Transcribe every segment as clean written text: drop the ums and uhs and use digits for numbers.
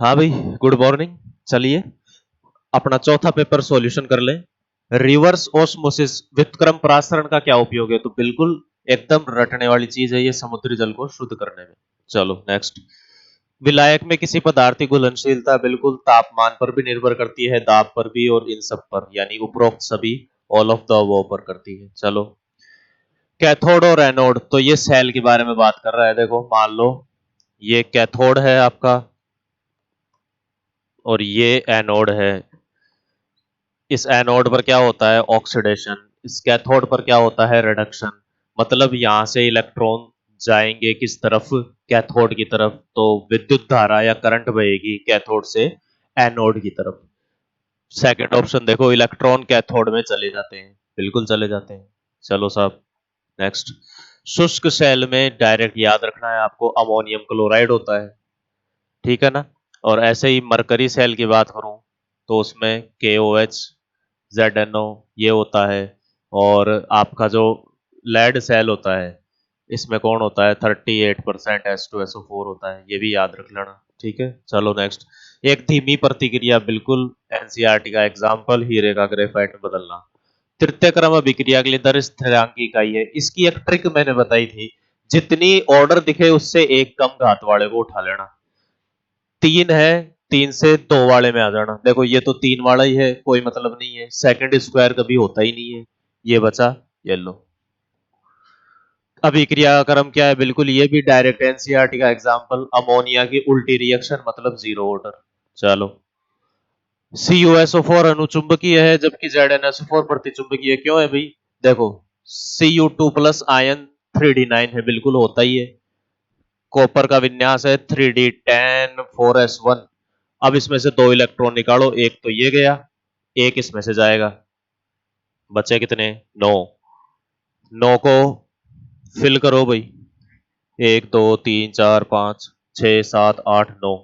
हाँ भाई, good morning. चलिए अपना चौथा पेपर सॉल्यूशन कर लें। रिवर्स ऑस्मोसिस व्युत्क्रम प्रासरण का क्या उपयोग है? तो बिल्कुल एकदम रटने वाली चीज है ये समुद्री जल को शुद्ध करने में। चलो नेक्स्ट। विलायक में किसी पदार्थ की घुलनशीलता बिल्कुल तापमान पर भी निर्भर करती है, दाब पर भी, और इन सब पर, यानी उपरोक्त सभी, ऑल ऑफ द अबव पर करती है। चलो, कैथोड और एनोड, तो ये सेल के बारे में बात कर रहा है। देखो मान लो ये कैथोड है आपका और ये एनोड है। इस एनोड पर क्या होता है? ऑक्सीडेशन। इस कैथोड पर क्या होता है? रिडक्शन। मतलब यहां से इलेक्ट्रॉन जाएंगे किस तरफ? कैथोड की तरफ। तो विद्युत धारा या करंट बहेगी कैथोड से एनोड की तरफ। सेकंड ऑप्शन देखो, इलेक्ट्रॉन कैथोड में चले जाते हैं, बिल्कुल चले जाते हैं। चलो साहब नेक्स्ट। शुष्क सेल में डायरेक्ट याद रखना है आपको, अमोनियम क्लोराइड होता है, ठीक है ना। और ऐसे ही मरकरी सेल की बात करूं तो उसमें KOH ZNO ये होता है। और आपका जो लेड सेल होता है इसमें कौन होता है? 38% H2SO4 होता है, ये भी याद रख लेना, ठीक है। चलो नेक्स्ट। एक धीमी प्रतिक्रिया, बिल्कुल एनसीईआरटी का एग्जाम्पल, हीरे का ग्रेफाइट में बदलना। तृतीय क्रम अभिक्रिया के लिए दर स्थिरांक की इकाई है। इसकी एक ट्रिक मैंने बताई थी, जितनी ऑर्डर दिखे उससे एक कम घात वाले को उठा लेना। 3 है, 3 से 2 वाले में आ जाना। देखो ये तो 3 वाला ही है, कोई मतलब नहीं है, सेकंड स्क्वायर कभी होता ही नहीं है। ये बचा, ये लो। अभिक्रिया का क्रम क्या है? बिल्कुल ये भी डायरेक्ट एनसीईआरटी का एग्जांपल, अमोनिया की उल्टी रिएक्शन मतलब जीरो ऑर्डर। चलो, CuSO4 अनुचुंबकीय है जबकि ZnSO4 प्रतिचुंबकीय क्यों है भाई? देखो Cu2 प्लस आयन 3d9 है, बिल्कुल होता ही है। कॉपर का विन्यास है 3d10 4s1। अब इसमें से 2 इलेक्ट्रॉन निकालो, एक तो ये गया, एक इसमें से जाएगा, बचे कितने? 9। 9 को फिल करो भाई, 1 2 3 4 5 6 7 8 9।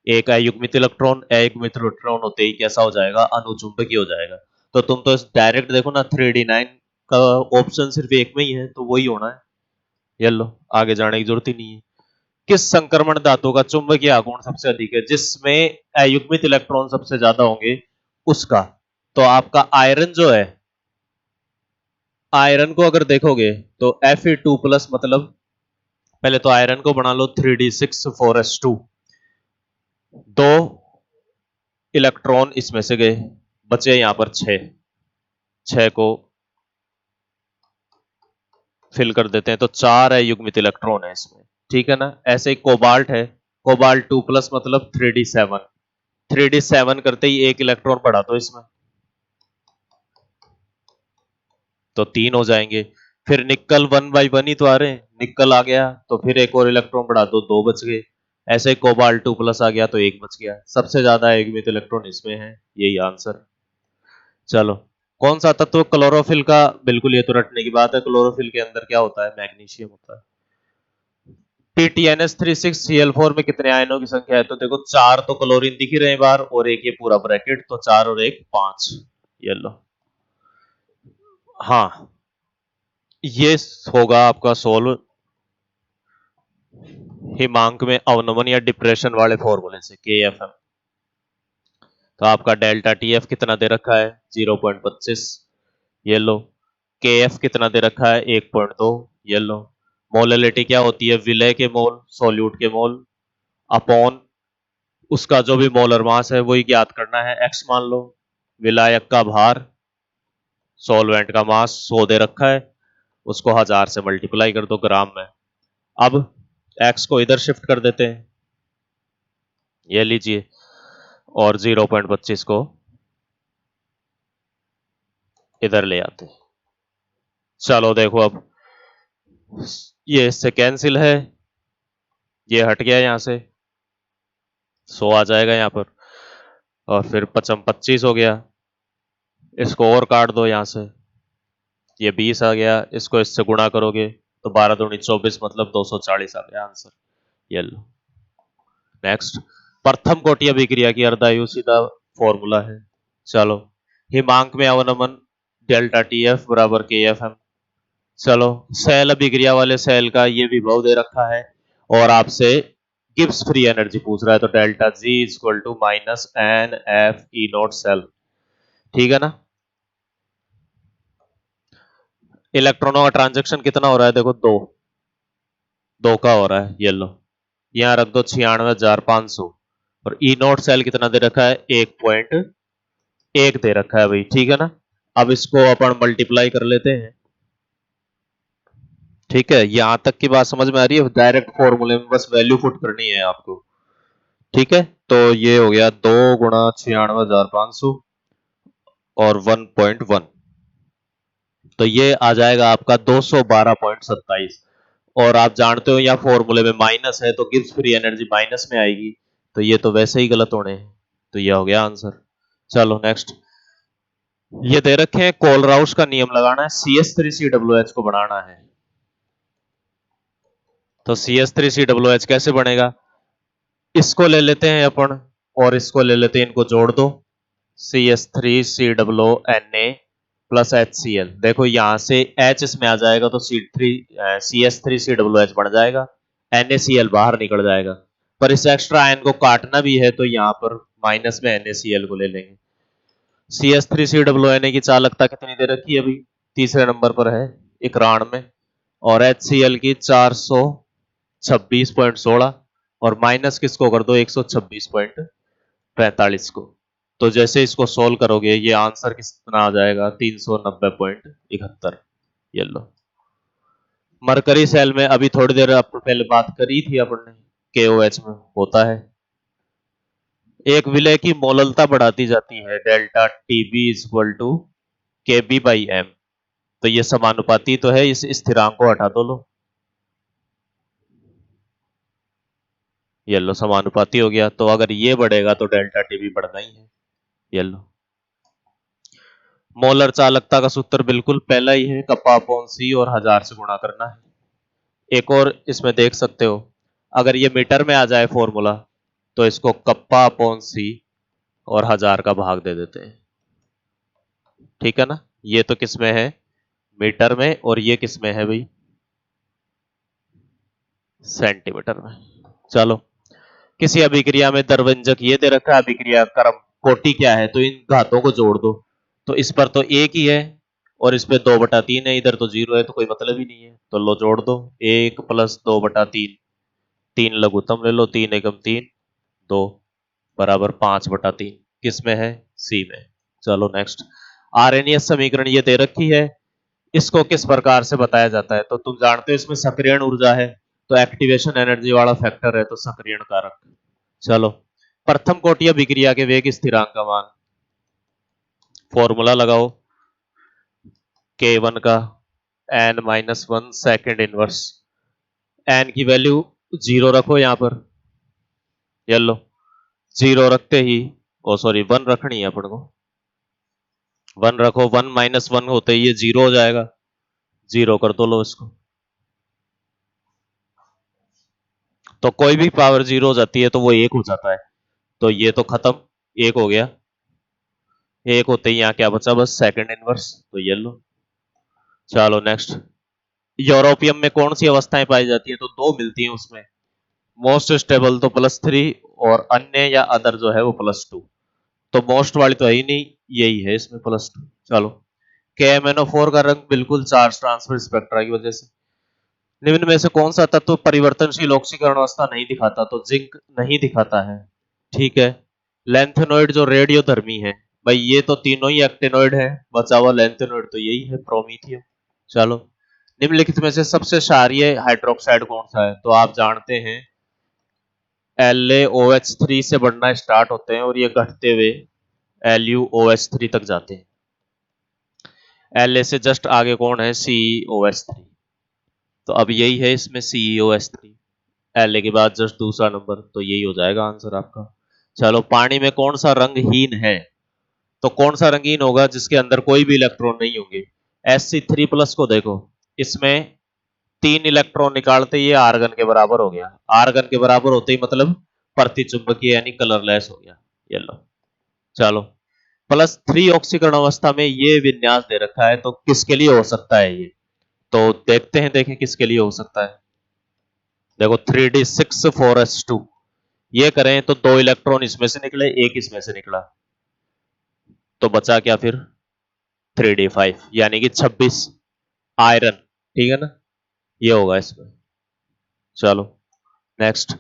एक अयुग्मित इलेक्ट्रॉन, अयुग्मित इलेक्ट्रॉन होते ही कैसा हो जाएगा? अनुचुंबकीय हो जाएगा। तो तुम तो डायरेक्ट देखो ना, 3d9 का ऑप्शन सिर्फ एक में ही है, तो वही होना है। ये लो, आगे जाने की जरूरत ही नहीं है। किस संक्रमण धातु का चुंबकीय आघूर्ण सबसे अधिक है? जिसमें अयुग्मित इलेक्ट्रॉन सबसे ज्यादा होंगे उसका। तो आपका आयरन जो है, आयरन को अगर देखोगे तो Fe2 प्लस, मतलब पहले तो आयरन को बना लो 3d6 4s2। 2 इलेक्ट्रॉन इसमें से गए, बचे यहां पर 6। 6 को फिल कर देते हैं तो 4 है युग्मित इलेक्ट्रॉन है इसमें, ठीक है ना। ऐसे ही कोबाल्ट है, कोबाल्ट 2 प्लस मतलब 3d7। 3d7 करते ही एक इलेक्ट्रॉन बढ़ा दो इसमें तो 3 हो जाएंगे। फिर निकल 1/1 ही तो आ रहे हैं, निकल आ गया तो फिर एक और इलेक्ट्रॉन बढ़ा दो, 2 बच गए। ऐसे ही कोबाल्ट 2 प्लस आ गया तो 1 बच गया। सबसे ज्यादा युग्मित इलेक्ट्रॉन इसमें है, यही आंसर। चलो, कौन सा तत्व क्लोरोफिल का, बिल्कुल ये तो रटने की बात है, क्लोरोफिल के अंदर क्या होता है? मैग्नीशियम होता है। TTNS36Cl4 में कितने आयनों की संख्या है? तो देखो 4 तो क्लोरीन दिख ही रहे बाहर, और एक ये पूरा ब्रैकेट, तो 4 और 1 5। ये लो, हाँ ये होगा आपका सोल्व हिमांक में अवनमन या डिप्रेशन वाले फॉर्मूले से, KFM। तो आपका डेल्टा TF कितना दे रखा है? 0.25। ये लो, KF कितना दे रखा है? 1.2। ये लो, मोलैलिटी क्या होती है? विलय के मोल, सॉल्यूट के मोल, अपॉन उसका जो भी मोलर मास है वही ज्ञात करना है। x मान लो, विलायक का भार, सॉल्वेंट का मास 100 दे रखा है, उसको 1000 से मल्टीप्लाई कर दो ग्राम में। अब x को इधर शिफ्ट कर देते हैं, ये लीजिए, और 0.25 को इधर ले आते हैं। चलो देखो, अब ये इससे कैंसिल है, ये हट गया यहां से, 100 आ जाएगा यहां पर, और फिर 25 हो गया, इसको और काट दो यहां से, ये 20 आ गया, इसको इससे गुणा करोगे तो 12 दूनी 24, मतलब 240 आ गया आंसर। ये लो नेक्स्ट। प्रथम कोटि अभिक्रिया की अर्धायुषिता फॉर्मूला है। चलो, हिमांक में अवनमन डेल्टा TF बराबर KFM। चलो, सेल अभिक्रिया वाले सेल का ये विभव दे रखा है और आपसे गिब्स फ्री एनर्जी पूछ रहा है, तो delta G equal to minus N F E naught cell. ठीक है ना। इलेक्ट्रॉनों का ट्रांजेक्शन कितना हो रहा है, देखो दो का हो रहा है। ये लो, यहां रख दो 96,500, और ई नोट सेल कितना दे रखा है, 1.1 दे रखा है भाई। ठीक है ना। अब इसको अपन मल्टीप्लाई कर लेते हैं। ठीक है, यहां तक की बात समझ में आ रही है। डायरेक्ट फॉर्मूले में बस वैल्यू पुट करनी है आपको। ठीक है, तो ये हो गया 2 × 96,500 और 1.1, तो ये आ जाएगा आपका 212.27। और आप जानते हो यहाँ फॉर्मूले में माइनस है, तो गिब्स फ्री एनर्जी माइनस में आएगी, तो ये तो वैसे ही गलत होने हैं। तो ये हो गया आंसर। चलो नेक्स्ट। ये दे रखे हैं, कोलराउस का नियम लगाना है, CH3COOH को बनाना है। तो CH3COOH कैसे बनेगा, इसको ले लेते हैं अपन और इसको ले लेते हैं, इनको जोड़ दो, CH3COONA प्लस HCl। देखो यहां से H इसमें आ जाएगा तो CH3COOH बन जाएगा, NaCl बाहर निकल जाएगा। पर इस एक्स्ट्रा आयन को काटना भी है, तो यहां पर माइनस में NaCl को ले लेंगे। CH3COONA की चालकता कितनी दे रखी है अभी, तीसरे नंबर पर है 91 में, और HCl की 426.16, और माइनस किसको कर दो, 126.45 को। तो जैसे इसको सोल्व करोगे, ये आंसर कितना आ जाएगा, 390.71। ये लो। मरकरी सेल में अभी थोड़ी देर पहले बात करी थी अपन ने, KOH में होता है। एक विलय की मोललता बढ़ाती जाती है, delta T B equal to K B by M. तो ये समानुपाती तो है, इस स्थिरांक को हटा दो लो। ये लो, समानुपाती हो गया, तो अगर ये बढ़ेगा तो डेल्टा टीबी बढ़ना ही है। ये लो, मोलर चालकता का सूत्र बिल्कुल पहला ही है, कप्पा अपॉन सी और 1000 से गुणा करना है। एक और इसमें देख सकते हो, अगर ये मीटर में आ जाए फॉर्मूला, तो इसको कप्पा अपॉन सी और 1000 का भाग दे देते हैं। ठीक है ना। ये तो किसमें है, मीटर में, और ये किसमें है भाई, सेंटीमीटर में। चलो, किसी अभिक्रिया में दरव्यंजक ये दे रखा है, अभिक्रिया क्रम कोटि क्या है, तो इन घातों को जोड़ दो। तो इस पर तो एक ही है, और इस पे 2/3 है, इधर तो 0 है, तो कोई मतलब ही नहीं है। तो लो जोड़ दो, 1 + 2/3, 3 लघुत्तम ले लो, 3 एकम 3, 2 बराबर 5/3। किस में है, सी में। चलो नेक्स्ट। आरएनएस समीकरण ये दे रखी है, इसको किस प्रकार से बताया जाता है, तो तुम जानते हो इसमें सक्रियण ऊर्जा है, तो एक्टिवेशन एनर्जी वाला फैक्टर है, तो सक्रियण कारक। चलो, प्रथम कोटि अभिक्रिया के वेग स्थिरांक का मान, फॉर्मूला लगाओ, K1 का n-1 सेकेंड इनवर्स, n की वैल्यू 0 रखो यहां पर। ये लो, 0 रखते ही, ओ सॉरी 1 रखनी है अपन को, 1 रखो, 1 - 1 होते ही ये 0 हो जाएगा, 0 कर दो लो इसको। तो कोई भी पावर 0 हो जाती है तो वो 1 हो जाता है, तो ये तो खत्म, 1 हो गया। 1 होते ही यहाँ क्या बचा, बस सेकंड इनवर्स, तो ये लो। चलो नेक्स्ट। यूरोपियम में कौन सी अवस्थाएं पाई जाती है, तो दो मिलती हैं उसमें, मोस्ट स्टेबल तो +3, और अन्य या अदर जो है वो +2। तो मोस्ट वाली तो है ही नहीं, यही है इसमें +2। चलो, KMnO4 का रंग बिल्कुल चार्ज ट्रांसफर स्पेक्ट्रा की वजह से। निम्न में से कौन सा तत्व परिवर्तनशील ऑक्सीकरण अवस्था नहीं दिखाता, तो जिंक नहीं दिखाता है। ठीक है। लेंथेनॉइड जो रेडियोधर्मी है, भाई ये तो तीनों ही एक्टिनॉइड है, बचा हुआ लेंथेनॉइड तो यही है, प्रोमीथियम। चलो, निम्नलिखित में से सबसे क्षारीय हाइड्रोक्साइड कौन सा है, तो आप जानते हैं LaOH3 से बढ़ना स्टार्ट होते हैं, और ये घटते हुए LuOH3 तक जाते हैं। La से जस्ट आगे कौन है, CeOH3, तो अब यही है इसमें CeOH3, La के बाद जस्ट दूसरा नंबर, तो यही हो जाएगा आंसर आपका। चलो, पानी में कौन सा रंगहीन है, तो कौन सा रंगीन होगा, जिसके अंदर कोई भी इलेक्ट्रॉन नहीं होंगे। Sc3+ को देखो, इसमें 3 इलेक्ट्रॉन निकालते ये आर्गन के बराबर हो गया, आर्गन के बराबर होते ही मतलब प्रतिचुंबकीय यानी कलरलेस हो गया। ये लो। चलो, +3 ऑक्सीकरण अवस्था में ये विन्यास दे रखा है, तो किसके लिए हो सकता है ये, तो देखते हैं, देखें किसके लिए हो सकता है। देखो 3d6 4s2 ये करें तो 2 इलेक्ट्रॉन इसमें से निकले, एक इसमें से निकला, तो बचा क्या फिर 3d5 यानी कि 26 आयरन। ठीक है ना, ये होगा इसमें। चलो नेक्स्ट,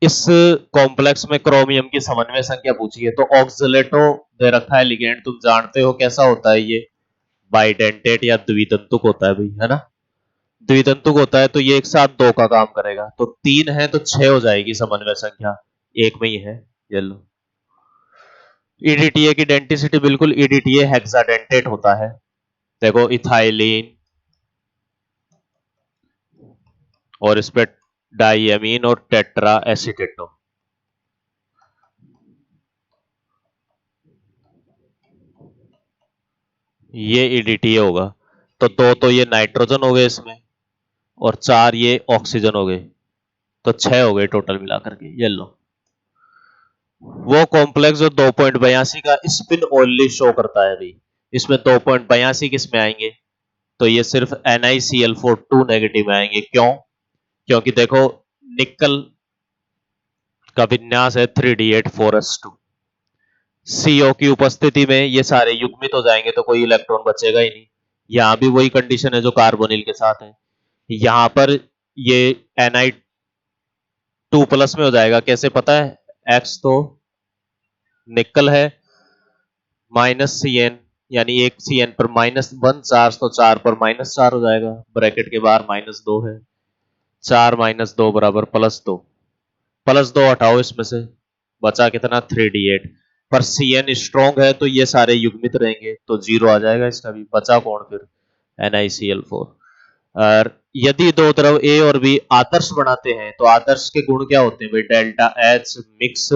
इस कॉम्प्लेक्स में क्रोमियम की समन्वय संख्या पूछी है, तो ऑक्सलेटो दे रखा है लिगेंड, तुम जानते हो कैसा होता है ये, बाइडेंटेट या द्वितंतुक होता है भाई, है ना। द्वितंतुक होता है तो ये एक साथ 2 का काम करेगा, तो 3 है तो 6 हो जाएगी समन्वय संख्या, एक में ही है। ये लो, ईडीटीए की डेंटिसिटी बिल्कुल ईडीटीए हेक्साडेंटेट होता है। देखो इथाइलिन और इस पे डाइएमीन और टेट्रा एसीटेटो, ये ईडीटीए होगा। तो 2 तो ये नाइट्रोजन हो गए इसमें, और 4 ये ऑक्सीजन हो गए, तो 6 हो गए टोटल मिलाकर के। ये लो, वो कॉम्प्लेक्स जो 2.82 का स्पिन ओनली शो करता है भाई, इसमें 2.82 किस में आएंगे, तो ये सिर्फ NiCl4 2 नेगेटिव में आएंगे। क्यों? क्योंकि देखो निकल का विन्यास है 3d8 4s2, CO की उपस्थिति में ये सारे युग्मित हो जाएंगे तो कोई इलेक्ट्रॉन बचेगा ही नहीं। यहां भी वही कंडीशन है जो कार्बोनिल के साथ है, यहां पर ये Ni2+ में हो जाएगा। कैसे पता है? X तो निकल है, -Cn यानी एक Cn पर -1 चार्ज, तो 4 पर -4 हो जाएगा, ब्रैकेट के बाहर -2 है, 4 -2 बराबर +2, +2 हटाओ इसमें से, बचा कितना 3d8, पर Cn स्ट्रॉन्ग है तो ये सारे युग्मित रहेंगे तो 0 आ जाएगा इसका भी, बचा कौन फिर NiCl4। और यदि दो तरफ A और B आदर्श बनाते हैं तो आदर्श के गुण क्या होते हैं भाई, delta H mix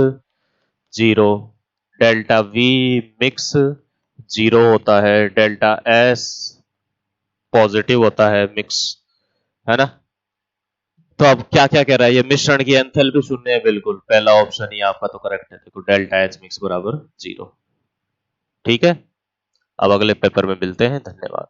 0, delta V mix 0 होता है, डेल्टा S पॉजिटिव होता है मिक्स, है ना। तो अब क्या क्या कह रहा है ये, मिश्रण की एंथैल्पी शून्य है, बिल्कुल पहला ऑप्शन ही आपका तो करेक्ट है। देखो डेल्टा H मिक्स बराबर 0। ठीक है, अब अगले पेपर में मिलते हैं, धन्यवाद।